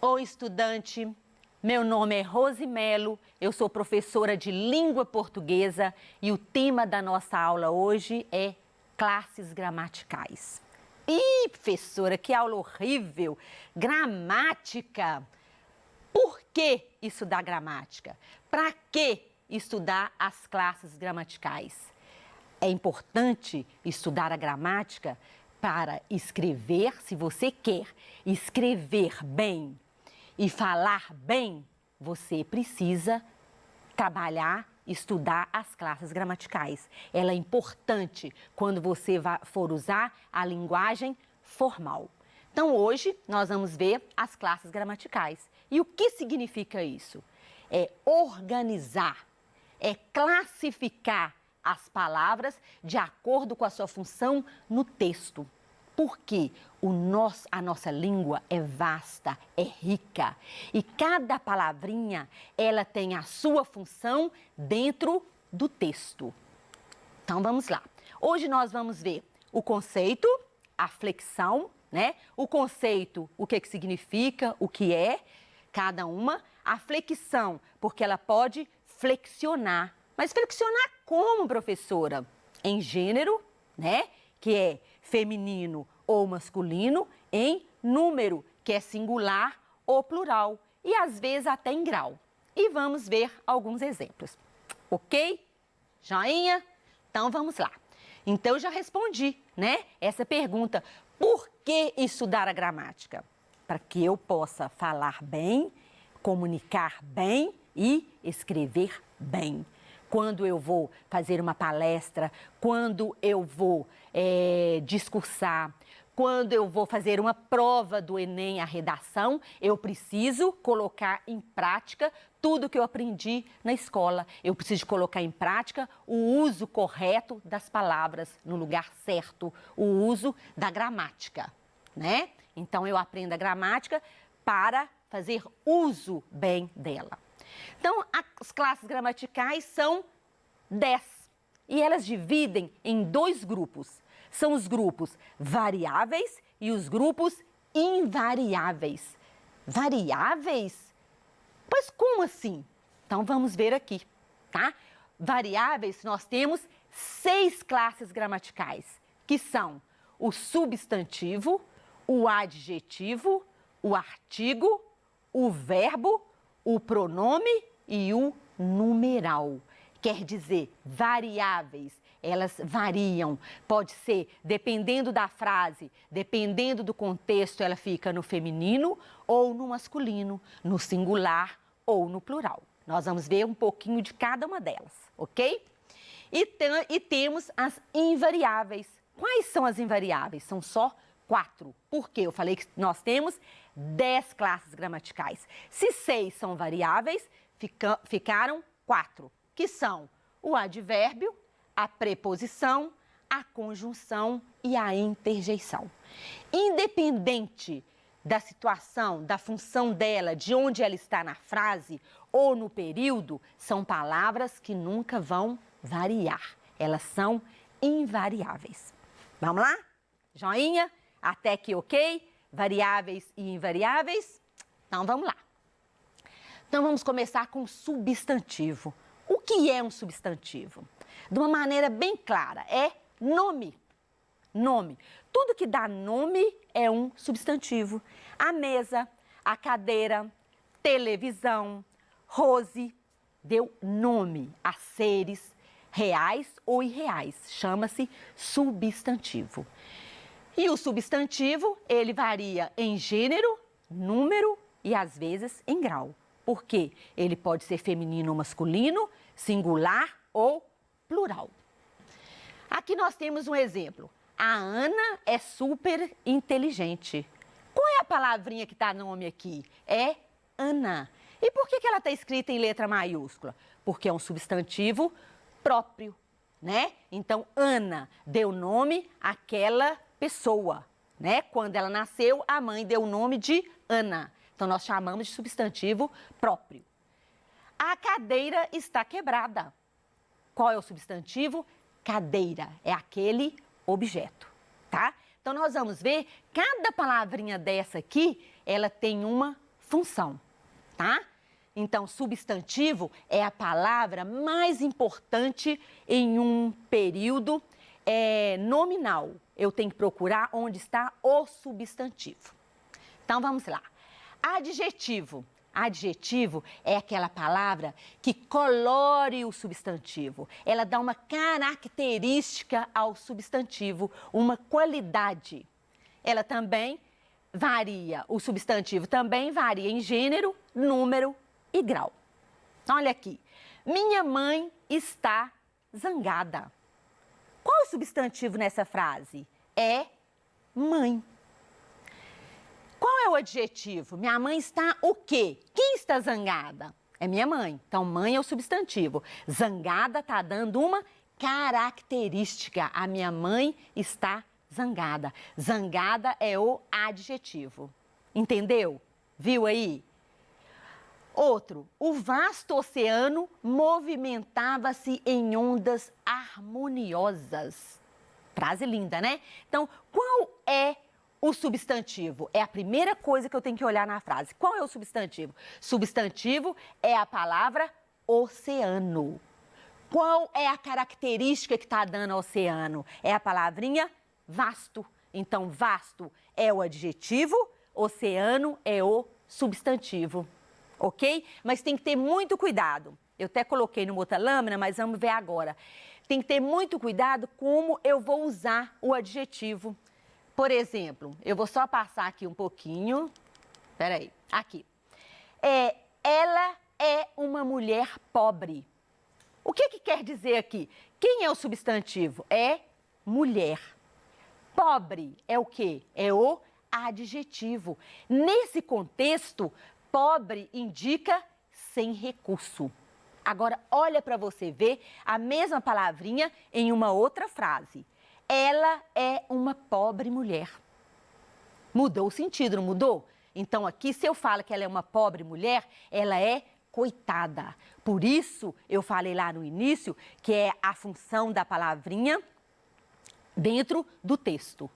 Oi, estudante. Meu nome é Rose Melo, eu sou professora de língua portuguesa e o tema da nossa aula hoje é classes gramaticais. Ih, professora, que aula horrível! Gramática! Por que estudar gramática? Para que estudar as classes gramaticais? É importante estudar a gramática para escrever, se você quer escrever bem e falar bem, você precisa trabalhar, estudar as classes gramaticais. Ela é importante quando você for usar a linguagem formal. Então, hoje, nós vamos ver as classes gramaticais. E o que significa isso? É organizar, é classificar as palavras de acordo com a sua função no texto. Porque a nossa língua é vasta, é rica e cada palavrinha ela tem a sua função dentro do texto. Então vamos lá. Hoje nós vamos ver o conceito, a flexão, né? O conceito, o que significa, o que é cada uma. A flexão, porque ela pode flexionar. Mas flexionar como, professora? Em gênero, né? Que é feminino ou masculino, em número, que é singular ou plural, e às vezes até em grau. E vamos ver alguns exemplos. Ok? Joinha? Então vamos lá. Então eu já respondi, né? Essa pergunta, por que estudar a gramática? Para que eu possa falar bem, comunicar bem e escrever bem. Quando eu vou fazer uma palestra, quando eu vou discursar, quando eu vou fazer uma prova do Enem, a redação, eu preciso colocar em prática tudo que eu aprendi na escola. Eu preciso colocar em prática o uso correto das palavras no lugar certo, o uso da gramática, né? Então, eu aprendo a gramática para fazer uso bem dela. Então, as classes gramaticais são 10 e elas dividem em dois grupos. São os grupos variáveis e os grupos invariáveis. Variáveis? Pois como assim? Então, vamos ver aqui, tá? Variáveis, nós temos 6 classes gramaticais, que são o substantivo, o adjetivo, o artigo, o verbo, o pronome e o numeral. Quer dizer, variáveis, elas variam. Pode ser, dependendo da frase, dependendo do contexto, ela fica no feminino ou no masculino, no singular ou no plural. Nós vamos ver um pouquinho de cada uma delas, ok? E temos as invariáveis. Quais são as invariáveis? São só 4. Por quê? Eu falei que nós temos 10 classes gramaticais. Se 6 são variáveis, ficaram 4, que são o advérbio, a preposição, a conjunção e a interjeição. Independente da situação, da função dela, de onde ela está na frase ou no período, são palavras que nunca vão variar. Elas são invariáveis. Vamos lá? Joinha? Até que ok? Variáveis e invariáveis? Então, vamos lá. Então, vamos começar com substantivo. O que é um substantivo? De uma maneira bem clara, é nome. Nome. Tudo que dá nome é um substantivo. A mesa, a cadeira, televisão, Rose, deu nome a seres reais ou irreais. Chama-se substantivo. E o substantivo, ele varia em gênero, número e às vezes em grau. Por quê? Ele pode ser feminino ou masculino, singular ou plural. Aqui nós temos um exemplo. A Ana é super inteligente. Qual é a palavrinha que está no nome aqui? É Ana. E por que ela está escrita em letra maiúscula? Porque é um substantivo próprio, né? Então, Ana deu nome àquela pessoa, né? Quando ela nasceu, a mãe deu o nome de Ana. Então, nós chamamos de substantivo próprio. A cadeira está quebrada. Qual é o substantivo? Cadeira. É aquele objeto, tá? Então, nós vamos ver, cada palavrinha dessa aqui, ela tem uma função, tá? Então, substantivo é a palavra mais importante em um período nominal. Eu tenho que procurar onde está o substantivo. Então, vamos lá. Adjetivo. Adjetivo é aquela palavra que colore o substantivo. Ela dá uma característica ao substantivo, uma qualidade. Ela também varia, o substantivo também varia em gênero, número e grau. Olha aqui. Minha mãe está zangada. Qual é o substantivo nessa frase? É mãe. Qual é o adjetivo? Minha mãe está o quê? Quem está zangada? É minha mãe. Então, mãe é o substantivo. Zangada está dando uma característica. A minha mãe está zangada. Zangada é o adjetivo. Entendeu? Viu aí? Outro. O vasto oceano movimentava-se em ondas harmoniosas. Frase linda, né? Então, qual é o substantivo? É a primeira coisa que eu tenho que olhar na frase. Qual é o substantivo? Substantivo é a palavra oceano. Qual é a característica que está dando ao oceano? É a palavrinha vasto. Então, vasto é o adjetivo, oceano é o substantivo. Ok? Mas tem que ter muito cuidado. Eu até coloquei numa outra lâmina, mas vamos ver agora. Tem que ter muito cuidado como eu vou usar o adjetivo. Por exemplo, eu vou só passar aqui um pouquinho. Peraí, aqui. Ela é uma mulher pobre. O que quer dizer aqui? Quem é o substantivo? É mulher. Pobre é o quê? É o adjetivo. Nesse contexto, pobre indica sem recurso. Agora, olha para você ver a mesma palavrinha em uma outra frase. Ela é uma pobre mulher. Mudou o sentido, não mudou? Então, aqui, se eu falo que ela é uma pobre mulher, ela é coitada. Por isso, eu falei lá no início que é a função da palavrinha dentro do texto,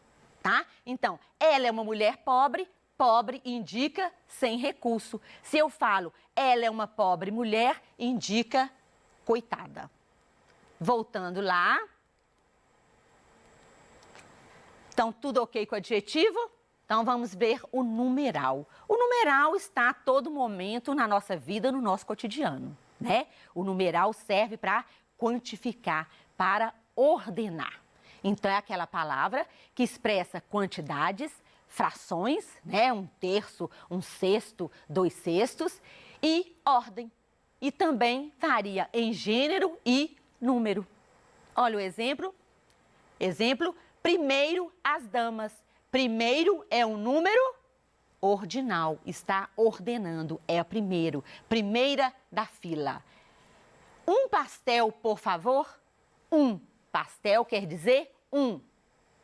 tá? Então, ela é uma mulher pobre, pobre indica sem recurso. Se eu falo, ela é uma pobre mulher, indica coitada. Voltando lá. Então, tudo ok com o adjetivo? Então, vamos ver o numeral. O numeral está a todo momento na nossa vida, no nosso cotidiano, né? O numeral serve para quantificar, para ordenar. Então, é aquela palavra que expressa quantidades, frações, né? 1/3, 1/6, 2/6 e ordem. E também varia em gênero e número. Olha o exemplo. Exemplo, primeiro as damas. Primeiro é um número ordinal, está ordenando, é a primeiro. Primeira da fila. Um pastel, por favor. Um pastel quer dizer um,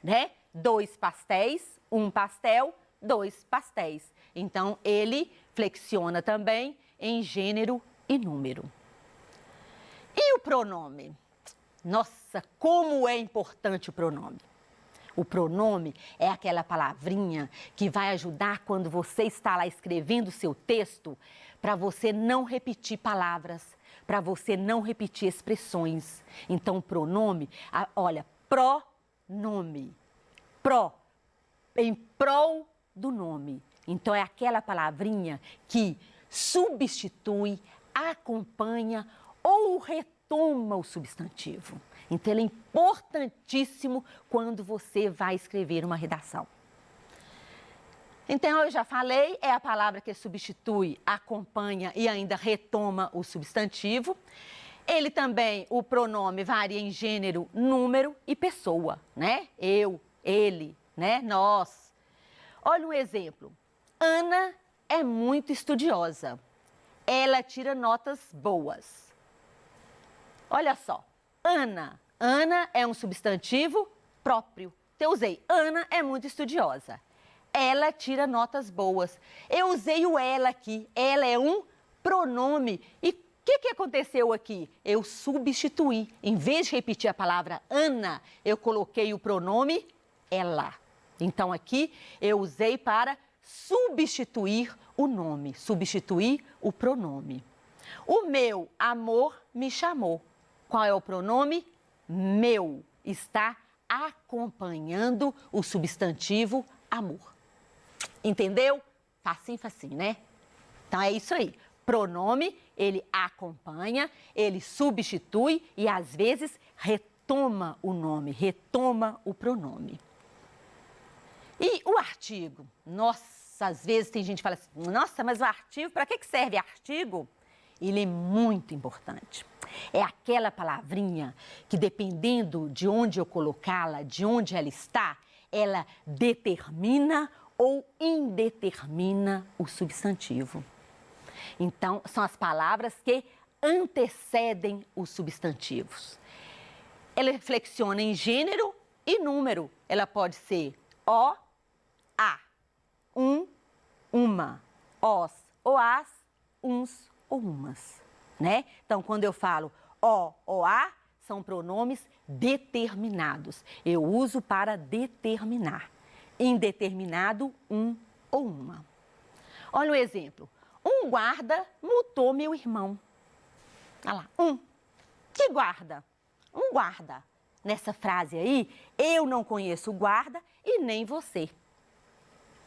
né? 2 pastéis, um pastel, 2 pastéis. Então, ele flexiona também em gênero e número. E o pronome? Nossa, como é importante o pronome. O pronome é aquela palavrinha que vai ajudar quando você está lá escrevendo o seu texto, para você não repetir palavras, para você não repetir expressões. Então, o pronome, olha, pronome, em prol do nome. Então, é aquela palavrinha que substitui, acompanha ou retoma o substantivo. Então, ele é importantíssimo quando você vai escrever uma redação. Então, eu já falei, é a palavra que substitui, acompanha e ainda retoma o substantivo. Ele também, o pronome varia em gênero, número e pessoa, né? Eu, ele, né? Nós. Olha um exemplo. Ana é muito estudiosa. Ela tira notas boas. Olha só. Ana. Ana é um substantivo próprio. Então, eu usei Ana é muito estudiosa. Ela tira notas boas. Eu usei o ela aqui. Ela é um pronome. E o que aconteceu aqui? Eu substituí. Em vez de repetir a palavra Ana, eu coloquei o pronome ela. Então, aqui eu usei para substituir o nome, substituir o pronome. O meu amor me chamou. Qual é o pronome? Meu. Está acompanhando o substantivo amor. Entendeu? Facinho, facinho, né? Então é isso aí. Pronome, ele acompanha, ele substitui e às vezes retoma o nome, retoma o pronome. E o artigo? Nossa, às vezes tem gente que fala assim, nossa, mas o artigo, para que serve artigo? Ele é muito importante. É aquela palavrinha que, dependendo de onde eu colocá-la, de onde ela está, ela determina ou indetermina o substantivo. Então, são as palavras que antecedem os substantivos. Ela reflexiona em gênero e número. Ela pode ser o, a, uma, os ou as, uns ou umas, né? Então, quando eu falo o ou a, são pronomes determinados. Eu uso para determinar. Indeterminado, um ou uma. Olha o exemplo. Um guarda multou meu irmão. Olha lá, Que guarda? Um guarda. Nessa frase aí, eu não conheço o guarda e nem você.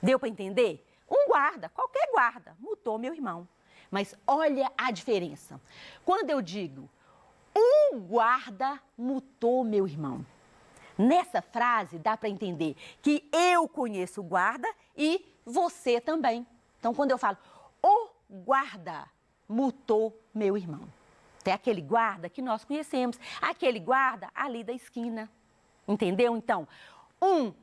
Deu para entender? Um guarda, qualquer guarda, multou meu irmão. Mas olha a diferença. Quando eu digo, um guarda multou meu irmão. Nessa frase dá para entender que eu conheço o guarda e você também. Então, quando eu falo, o guarda multou meu irmão. É aquele guarda que nós conhecemos, aquele guarda ali da esquina. Entendeu? Então,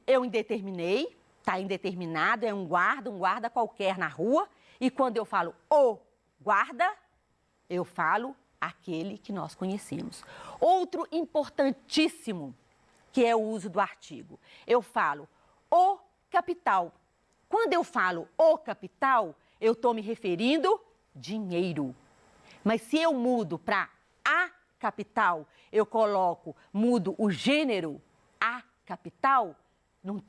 eu indeterminei, está indeterminado, é um guarda qualquer na rua. E quando eu falo o guarda, eu falo aquele que nós conhecemos. Outro importantíssimo, que é o uso do artigo. Eu falo o capital. Quando eu falo o capital, eu estou me referindo dinheiro. Mas se eu mudo para a capital, mudo o gênero, a capital,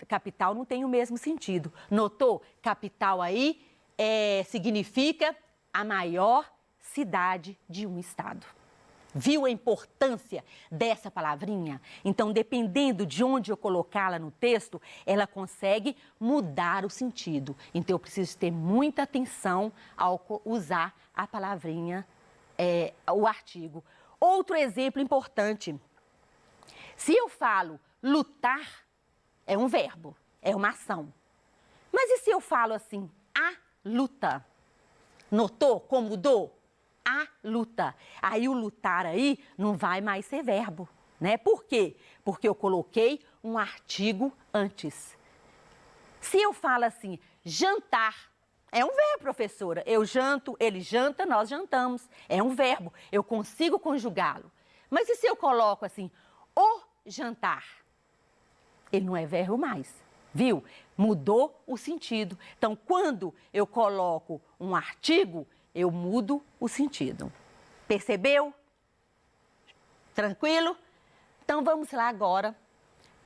capital não tem o mesmo sentido. Notou? Capital aí significa a maior cidade de um estado. Viu a importância dessa palavrinha? Então, dependendo de onde eu colocá-la no texto, ela consegue mudar o sentido. Então, eu preciso ter muita atenção ao usar a palavrinha, o artigo. Outro exemplo importante. Se eu falo lutar, é um verbo, é uma ação. Mas e se eu falo assim, a luta? Notou como mudou? A luta. Aí o lutar aí não vai mais ser verbo, né? Por quê? Porque eu coloquei um artigo antes. Se eu falo assim, jantar, é um verbo, professora. Eu janto, ele janta, nós jantamos. É um verbo, eu consigo conjugá-lo. Mas e se eu coloco assim, o jantar? Ele não é verbo mais, viu? Mudou o sentido. Então, quando eu coloco um artigo, eu mudo o sentido. Percebeu? Tranquilo? Então, vamos lá agora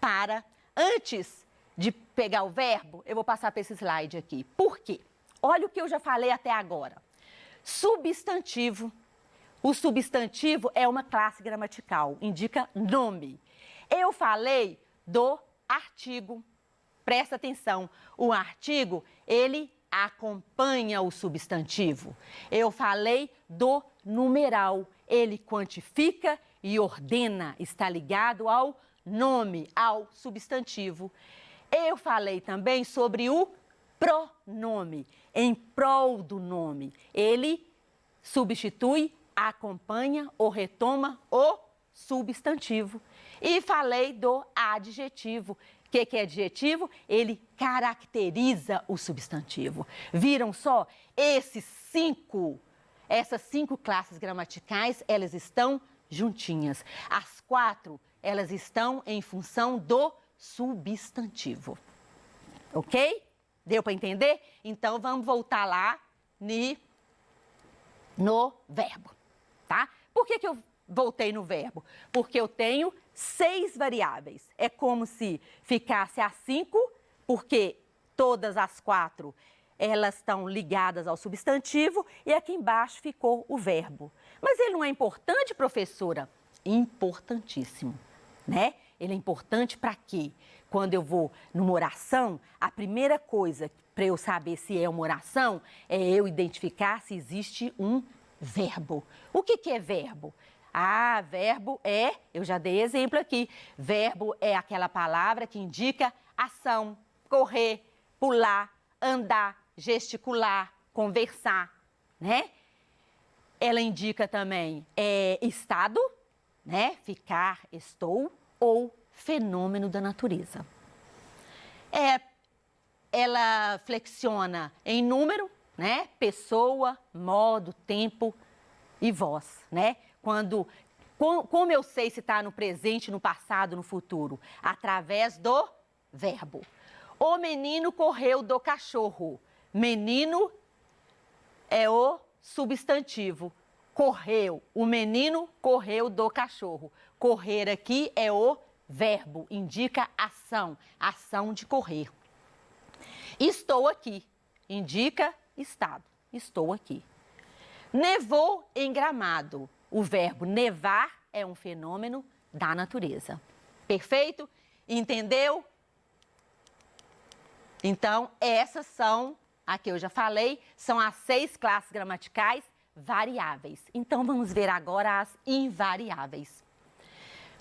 para, antes de pegar o verbo, eu vou passar para esse slide aqui. Por quê? Olha o que eu já falei até agora. Substantivo. O substantivo é uma classe gramatical, indica nome. Eu falei do artigo. Presta atenção. O artigo, ele acompanha o substantivo. Eu falei do numeral. Ele quantifica e ordena, está ligado ao nome, ao substantivo. Eu falei também sobre o pronome, em prol do nome. Ele substitui, acompanha ou retoma o substantivo. E falei do adjetivo. O que é adjetivo? Ele caracteriza o substantivo. Viram só? Essas cinco classes gramaticais, elas estão juntinhas. As 4, elas estão em função do substantivo. Ok? Deu para entender? Então, vamos voltar lá no verbo, tá? Por que eu voltei no verbo? Porque eu tenho 6 variáveis. É como se ficasse a 5, porque todas as 4 elas estão ligadas ao substantivo e aqui embaixo ficou o verbo. Mas ele não é importante, professora? Importantíssimo, né? Ele é importante para quê? Quando eu vou numa oração, a primeira coisa para eu saber se é uma oração é eu identificar se existe um verbo. O que é verbo? Ah, verbo é, eu já dei exemplo aqui, verbo é aquela palavra que indica ação, correr, pular, andar, gesticular, conversar, né? Ela indica também estado, né? Ficar, estou, ou fenômeno da natureza. Ela flexiona em número, né? Pessoa, modo, tempo e voz, né? Como eu sei se está no presente, no passado, no futuro? Através do verbo. O menino correu do cachorro. Menino é o substantivo. Correu. O menino correu do cachorro. Correr aqui é o verbo, indica ação, ação de correr. Estou aqui, indica estado. Estou aqui. Nevou em Gramado. O verbo nevar é um fenômeno da natureza. Perfeito? Entendeu? Então, essas são, aqui eu já falei, são as 6 classes gramaticais variáveis. Então, vamos ver agora as invariáveis.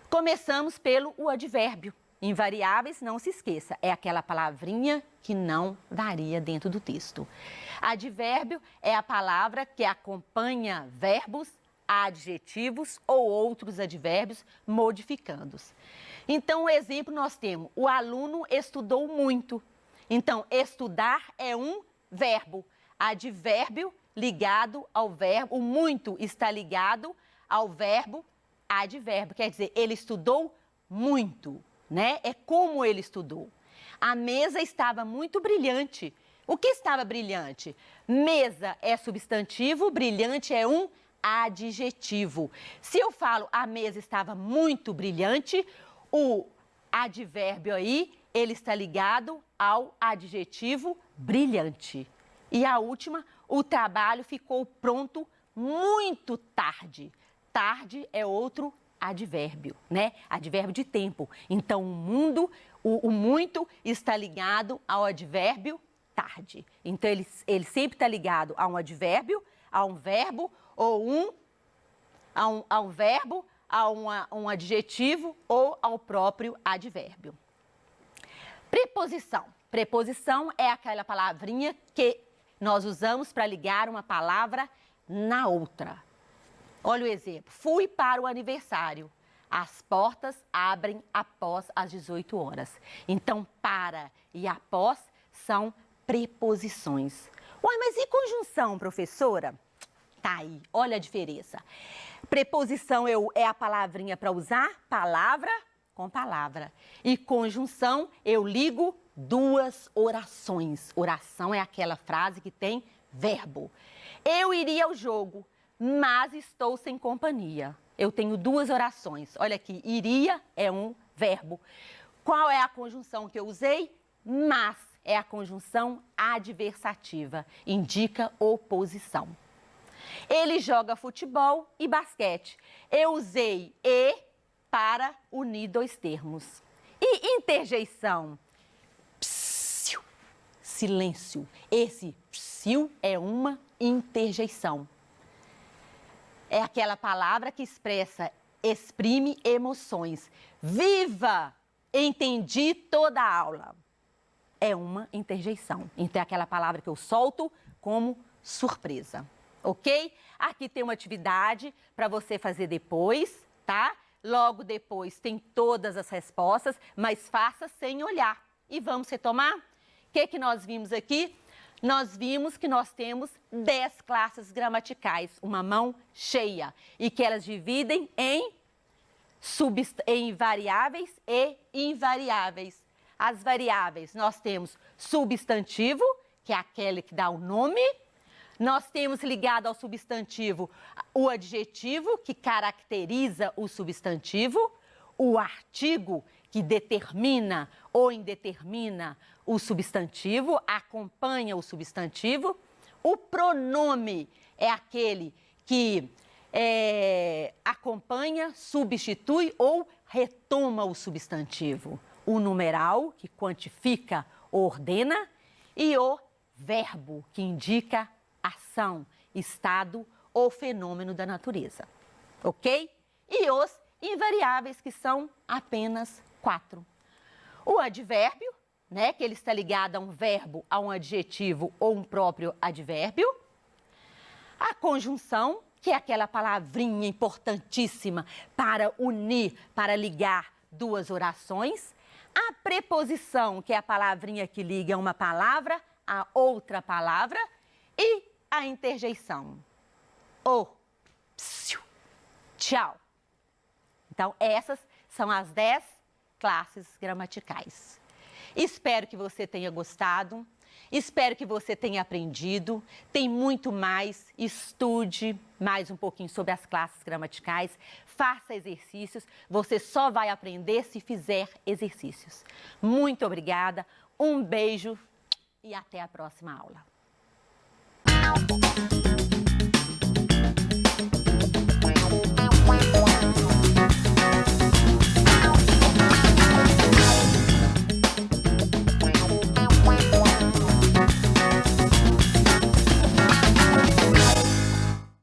Começamos pelo o advérbio. Invariáveis, não se esqueça, é aquela palavrinha que não varia dentro do texto. Advérbio é a palavra que acompanha verbos, adjetivos ou outros advérbios modificandos. Então, o exemplo nós temos, o aluno estudou muito. Então, estudar é um verbo. Advérbio ligado ao verbo, o muito está ligado ao verbo advérbio, quer dizer, ele estudou muito, né? É como ele estudou. A mesa estava muito brilhante. O que estava brilhante? Mesa é substantivo, brilhante é um adjetivo. Se eu falo a mesa estava muito brilhante, o advérbio aí, ele está ligado ao adjetivo brilhante. E a última, o trabalho ficou pronto muito tarde. Tarde é outro advérbio, né? Advérbio de tempo. Então, o muito está ligado ao advérbio tarde. Então, ele sempre está ligado a um advérbio, a um verbo, ou a um verbo, a um adjetivo ou ao próprio advérbio. Preposição. Preposição é aquela palavrinha que nós usamos para ligar uma palavra na outra. Olha o exemplo. Fui para o aniversário. As portas abrem após as 18 horas. Então, para e após são preposições. Ué, mas e conjunção, professora? Tá aí, olha a diferença. Preposição é a palavrinha para usar palavra com palavra. E conjunção, eu ligo 2 orações. Oração é aquela frase que tem verbo. Eu iria ao jogo, mas estou sem companhia. Eu tenho 2 orações. Olha aqui, iria é um verbo. Qual é a conjunção que eu usei? Mas é a conjunção adversativa, indica oposição. Ele joga futebol e basquete. Eu usei e para unir 2 termos. E interjeição? Psiu, silêncio. Esse psiu é uma interjeição. É aquela palavra que exprime emoções. Viva! Entendi toda a aula. É uma interjeição. Então, é aquela palavra que eu solto como surpresa. Ok? Aqui tem uma atividade para você fazer depois, tá? Logo depois tem todas as respostas, mas faça sem olhar. E vamos retomar? O que nós vimos aqui? Nós vimos que nós temos 10 classes gramaticais, uma mão cheia, e que elas dividem em variáveis e invariáveis. As variáveis, nós temos substantivo, que é aquele que dá o nome. Nós temos ligado ao substantivo o adjetivo, que caracteriza o substantivo. O artigo, que determina ou indetermina o substantivo, acompanha o substantivo. O pronome é aquele que acompanha, substitui ou retoma o substantivo. O numeral, que quantifica ou ordena, e o verbo, que indica ação, estado ou fenômeno da natureza. Ok? E os invariáveis, que são apenas 4. O advérbio, né, que ele está ligado a um verbo, a um adjetivo ou um próprio advérbio. A conjunção, que é aquela palavrinha importantíssima para unir, para ligar duas orações. A preposição, que é a palavrinha que liga uma palavra a outra palavra. E a interjeição. O, psiu, tchau. Então, essas são as 10 classes gramaticais. Espero que você tenha gostado, espero que você tenha aprendido. Tem muito mais, estude mais um pouquinho sobre as classes gramaticais, faça exercícios, você só vai aprender se fizer exercícios. Muito obrigada, um beijo e até a próxima aula.